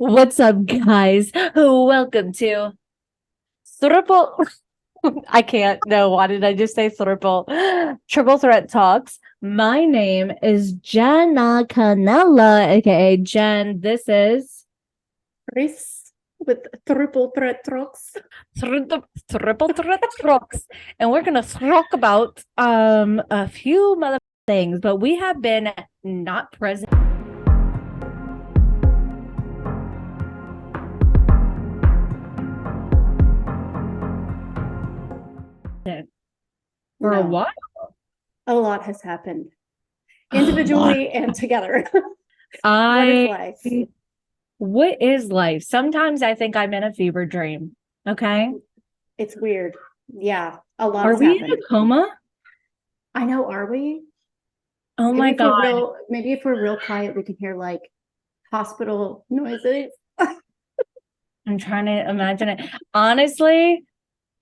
What's up, guys? Welcome to Triple. I can't. No, why did I just say triple? Triple Threat Talks. My name is Jenna Canella, aka Jen. This is Race with triple threat trucks. Triple Threat Talks, and we're gonna talk about a few mother things, but we have been not present. For a while. A lot has happened individually and together. What is life? What is life? Sometimes I think I'm in a fever dream. Okay. It's weird. Yeah, a lot Are has we happened. in a coma? I know, are we? Oh my God. Maybe if we're real quiet, we can hear like hospital noises. I'm trying to imagine it. Honestly,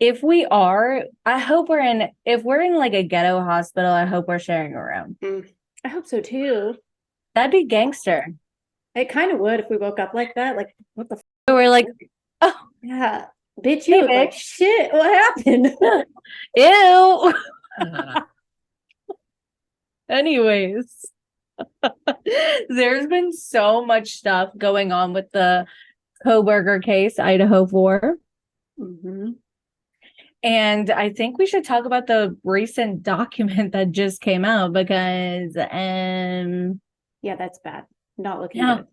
if we are, if we're in like a ghetto hospital, I hope we're sharing a room. I hope so too. That'd be gangster. It kind of would if we woke up like that. Like, what the We're like, oh, yeah, bitch, hey, you look like shit. What happened? Ew. Anyways, there's been so much stuff going on with the Kohberger case, Idaho 4. Mm-hmm. And I think we should talk about the recent document that just came out because yeah, that's bad. Not looking good.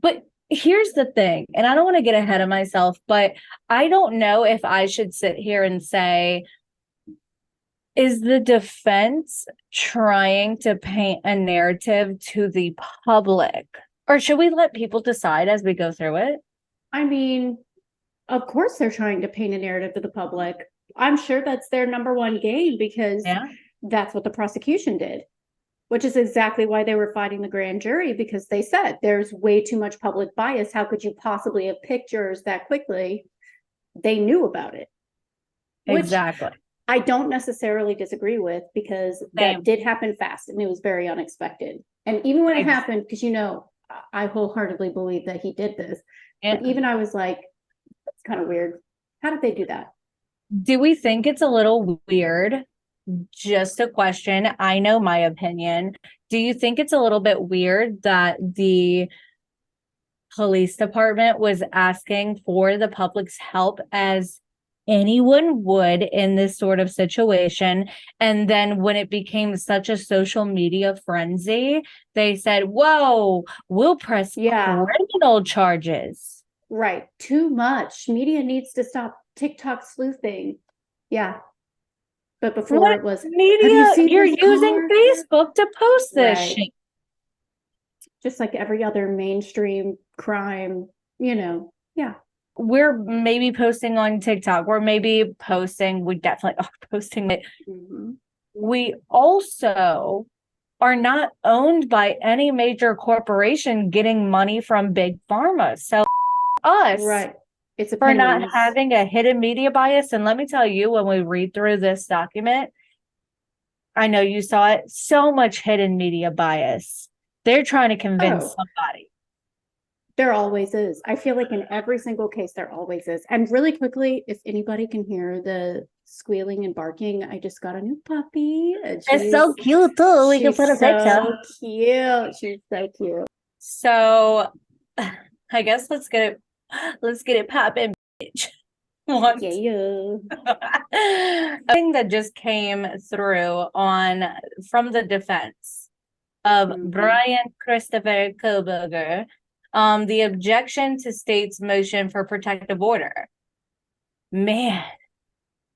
But here's the thing, and I don't want to get ahead of myself, but I don't know if I should sit here and say, is the defense trying to paint a narrative to the public? Or should we let people decide as we go through it? I mean, of course they're trying to paint a narrative to the public. I'm sure that's their number one game because that's what the prosecution did, which is exactly why they were fighting the grand jury, because they said there's way too much public bias. How could you possibly have picked jurors that quickly? They knew about it. Exactly. I don't necessarily disagree with, because that did happen fast and it was very unexpected. And even when it happened, because I wholeheartedly believe that he did this, but even I was like, it's kind of weird. How did they do that? Do we think it's a little weird? Just a question. I know my opinion. Do you think it's a little bit weird that the police department was asking for the public's help as anyone would in this sort of situation? And then when it became such a social media frenzy, they said, whoa, we'll press criminal charges. Right. Too much. Media needs to stop TikTok sleuthing. Yeah. But before it was media, you're using Facebook to post this shit. Just like every other mainstream crime, yeah. We're maybe posting on TikTok. We're maybe posting. We definitely are posting it. Mm-hmm. We also are not owned by any major corporation getting money from big pharma. So us, right? It's for not having a hidden media bias. And let me tell you, when we read through this document, I know you saw it, so much hidden media bias. They're trying to convince somebody. There always is. I feel like in every single case, there always is. And really quickly, if anybody can hear the squealing and barking, I just got a new puppy. It's so cute too. We can put a picture. Cute. She's so cute. So I guess let's get it popping, bitch. Yeah. A thing that just came through from the defense of Brian Christopher Kohberger, the objection to state's motion for protective order. Man,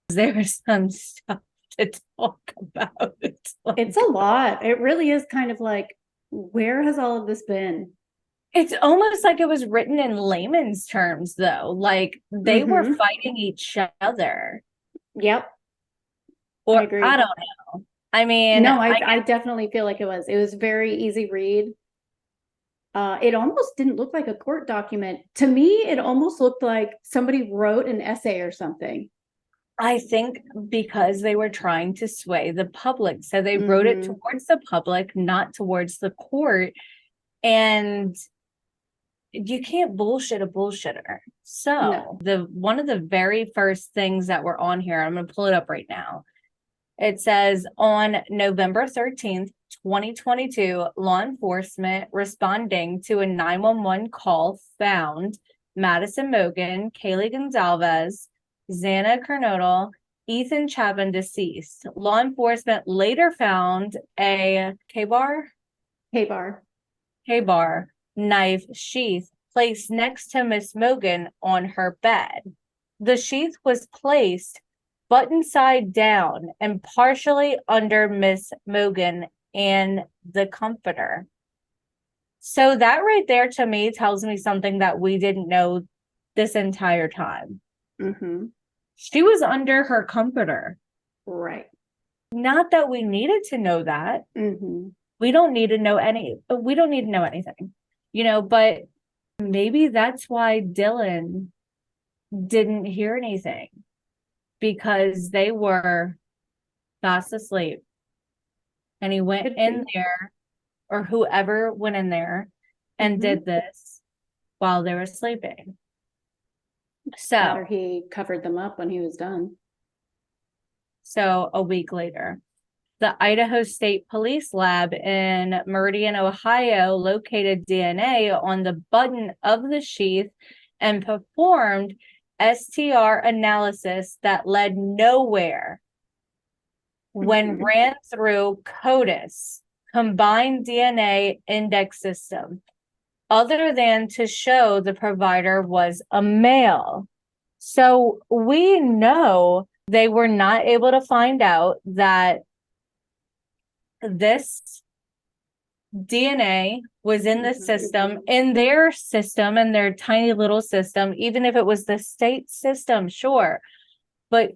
there's some stuff to talk about. It's a lot. It really is kind of like, where has all of this been? It's almost like it was written in layman's terms, though. Like they were fighting each other. Yep. Or I don't know. I mean, no, I definitely feel like it was. It was very easy read. It almost didn't look like a court document. To me, it almost looked like somebody wrote an essay or something. I think because they were trying to sway the public. So they wrote it towards the public, not towards the court. And you can't bullshit a bullshitter. No. So the one of the very first things that were on here, I'm going to pull it up right now. It says on November 13th, 2022, law enforcement responding to a 911 call found Madison Mogan, Kaylee Gonzalez, Xana Kernodle, Ethan Chapin deceased. Law enforcement later found a K-bar knife sheath placed next to Miss Mogan on her bed. The sheath was placed button side down and partially under Miss Mogan and the comforter. So that right there to me tells me something that we didn't know this entire time. Mm-hmm. She was under her comforter. Right. Not that we needed to know that. Mm-hmm. We don't need to know anything, but maybe that's why Dylan didn't hear anything, because they were fast asleep. And he went in there, or whoever went in there and did this while they were sleeping. So he covered them up when he was done. So a week later, the Idaho State Police Lab in Meridian, Ohio, located DNA on the button of the sheath and performed STR analysis that led nowhere. When ran through CODIS, Combined DNA Index System, other than to show the provider was a male. So we know they were not able to find out that this DNA was in the system, in their tiny little system, even if it was the state system, sure. But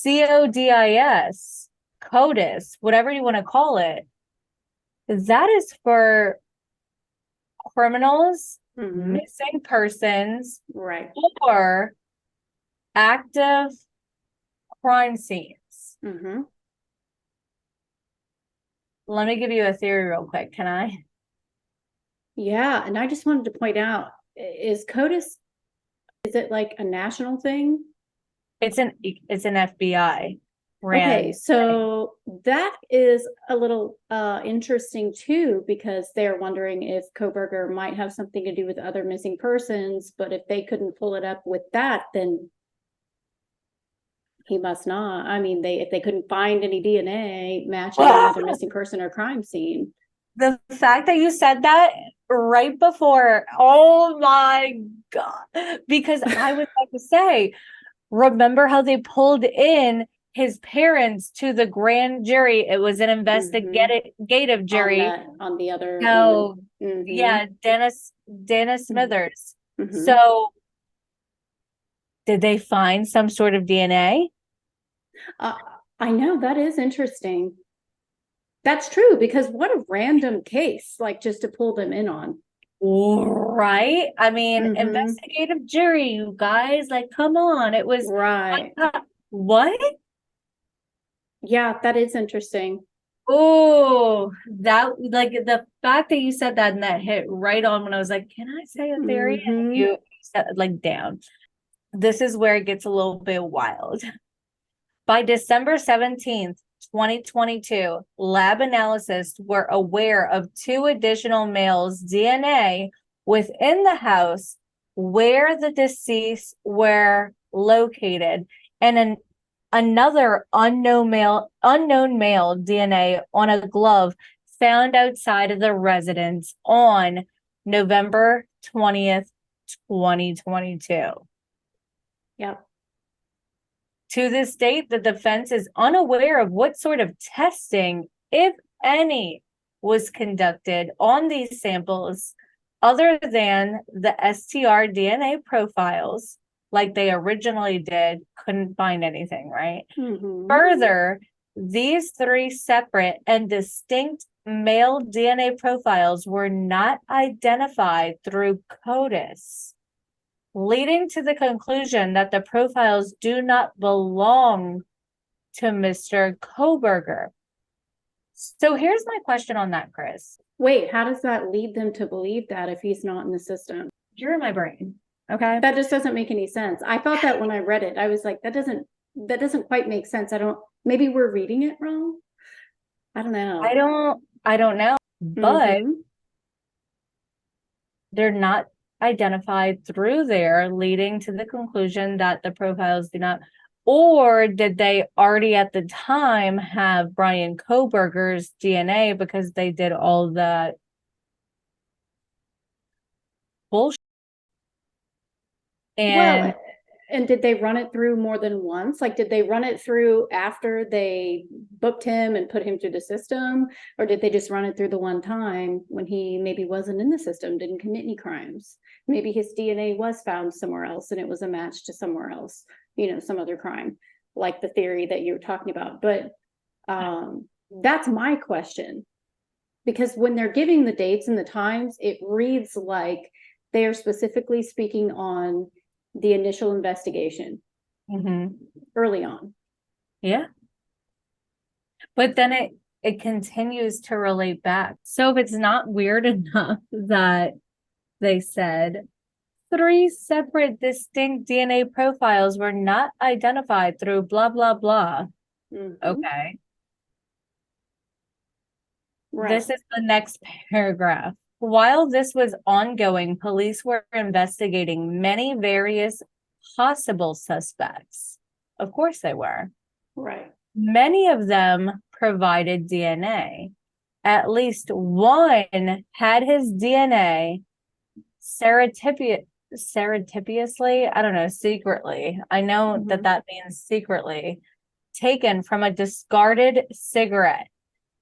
CODIS, whatever you want to call it, that is for criminals, missing persons, right, or active crime scenes. Let me give you a theory real quick. Can I? Yeah, and I just wanted to point out, is CODIS, is it like a national thing? It's an FBI brand. Okay, so that is a little interesting too, because they're wondering if Kohberger might have something to do with other missing persons, but if they couldn't pull it up with that, then he must not. I mean, if they couldn't find any DNA matching another missing person or crime scene. The fact that you said that right before, oh my God, because I was about to say, remember how they pulled in his parents to the grand jury? It was an investigative jury on the other. So yeah, Dennis Smithers. So did they find some sort of DNA? I know, that is interesting. That's true, because what a random case, like, just to pull them in on. Right? I mean, investigative jury, you guys, like, come on. It was right. What? Yeah, that is interesting. Oh, that, like, the fact that you said that and that hit right on when I was like, can I say a theory? And you said, like, down. This is where it gets a little bit wild. By December 17th, 2022, lab analysts were aware of 2 additional males' DNA within the house where the deceased were located, and another unknown male DNA on a glove found outside of the residence on November 20th, 2022. Yep. To this date, the defense is unaware of what sort of testing, if any, was conducted on these samples other than the STR DNA profiles, like they originally did. Couldn't find anything, right? Further, these 3 separate and distinct male DNA profiles were not identified through CODIS, leading to the conclusion that the profiles do not belong to Mr. Kohberger. So here's my question on that, Chris. Wait, how does that lead them to believe that if he's not in the system? You're in my brain. Okay. That just doesn't make any sense. I thought that when I read it, I was like, that doesn't quite make sense. Maybe we're reading it wrong. I don't know. I don't know, but they're not identified through there, leading to the conclusion that the profiles do not, or did they already at the time have Brian Kohberger's DNA because they did all that bullshit? And and did they run it through more than once? Like, did they run it through after they booked him and put him through the system? Or did they just run it through the one time when he maybe wasn't in the system, didn't commit any crimes? Maybe his DNA was found somewhere else and it was a match to somewhere else, some other crime, like the theory that you were talking about. But that's my question. Because when they're giving the dates and the times, it reads like they are specifically speaking on the initial investigation early on. Yeah. But then it continues to relate back. So if it's not weird enough that they said 3 separate distinct DNA profiles were not identified through blah, blah, blah. Okay. Right. This is the next paragraph. While this was ongoing, police were investigating many various possible suspects. Of course they were. Right. Many of them provided DNA. At least one had his DNA surreptitiously, I don't know, secretly. I know that means secretly, taken from a discarded cigarette.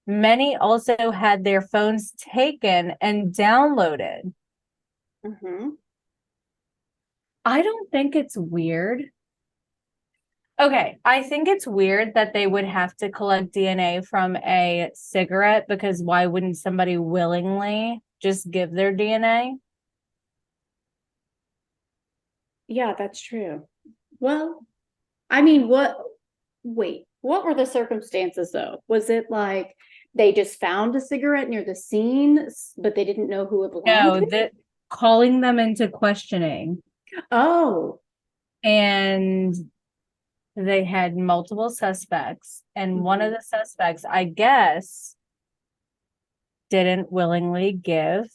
Many also had their phones taken and downloaded. I don't think it's weird. Okay, I think it's weird that they would have to collect DNA from a cigarette because why wouldn't somebody willingly just give their DNA? Yeah, that's true. Well, I mean, what were the circumstances though? Was it like they just found a cigarette near the scene, but they didn't know who it belonged to? Calling them into questioning. Oh. And they had multiple suspects. And one of the suspects, I guess, didn't willingly give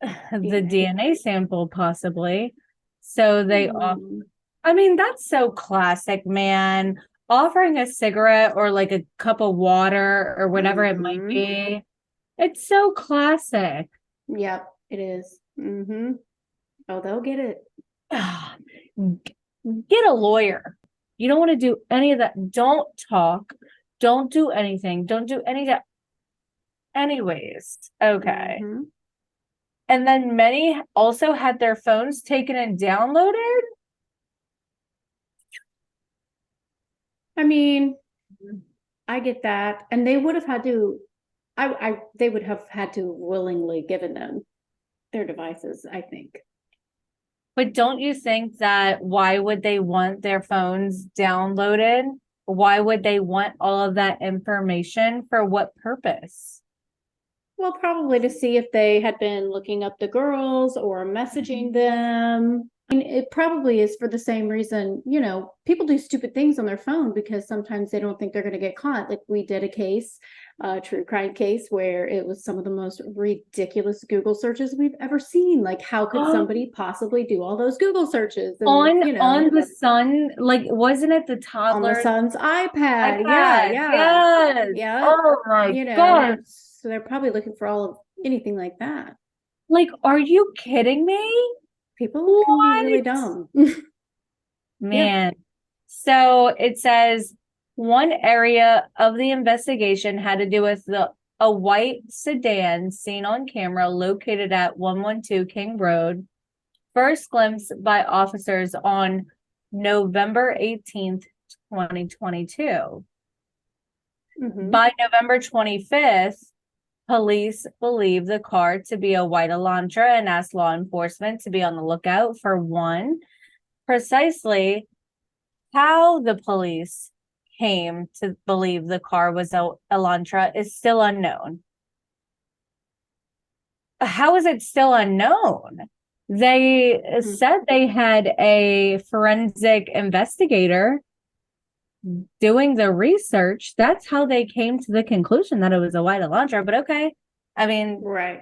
the DNA sample, possibly. So they I mean, that's so classic, man. Offering a cigarette or like a cup of water or whatever it might be. It's so classic. Yep, it is. Oh, they'll get it. Get a lawyer. You don't want to do any of that. Don't talk. Don't do anything. Don't do any of that. Anyways, okay. And then many also had their phones taken and downloaded. I mean, I get that. And they would have had to, they would have had to willingly given them their devices, I think. But don't you think that why would they want their phones downloaded? Why would they want all of that information? For what purpose? Well, probably to see if they had been looking up the girls or messaging them. I mean, it probably is for the same reason, people do stupid things on their phone because sometimes they don't think they're going to get caught. Like we did a true crime case where it was some of the most ridiculous Google searches we've ever seen. Like, how could somebody possibly do all those Google searches? And, on the son, like, wasn't it the toddler? On the son's iPad. Yeah. Oh my God. So they're probably looking for anything like that. Like, are you kidding me? People can be really dumb. Man. Yeah. So it says one area of the investigation had to do with a white sedan seen on camera located at 112 King Road. First glimpse by officers on November 18th, 2022. By November 25th, police believe the car to be a white Elantra and asked law enforcement to be on the lookout for one. Precisely how the police came to believe the car was a Elantra is still unknown. How is it still unknown? They said they had a forensic investigator doing the research. That's how they came to the conclusion that it was a white Elantra. But okay, I mean, Right.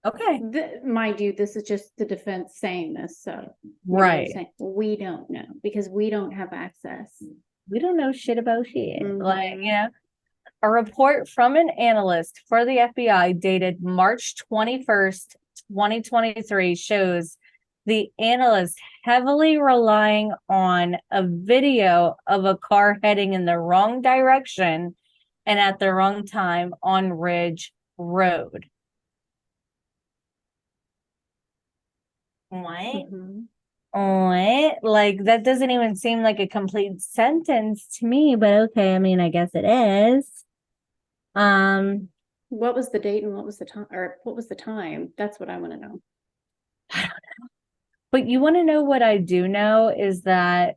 Okay. Mind you, this is just the defense saying this. So, right. We don't know because we don't have access. We don't know shit about shit. Like, a report from an analyst for the FBI dated March 21st, 2023 shows the analyst heavily relying on a video of a car heading in the wrong direction and at the wrong time on Ridge Road. What? What? Like, that doesn't even seem like a complete sentence to me, but okay, I mean, I guess it is. What was the date and what was the time, or what was the time? That's what I want to know. I don't know. But you want to know what I do know is that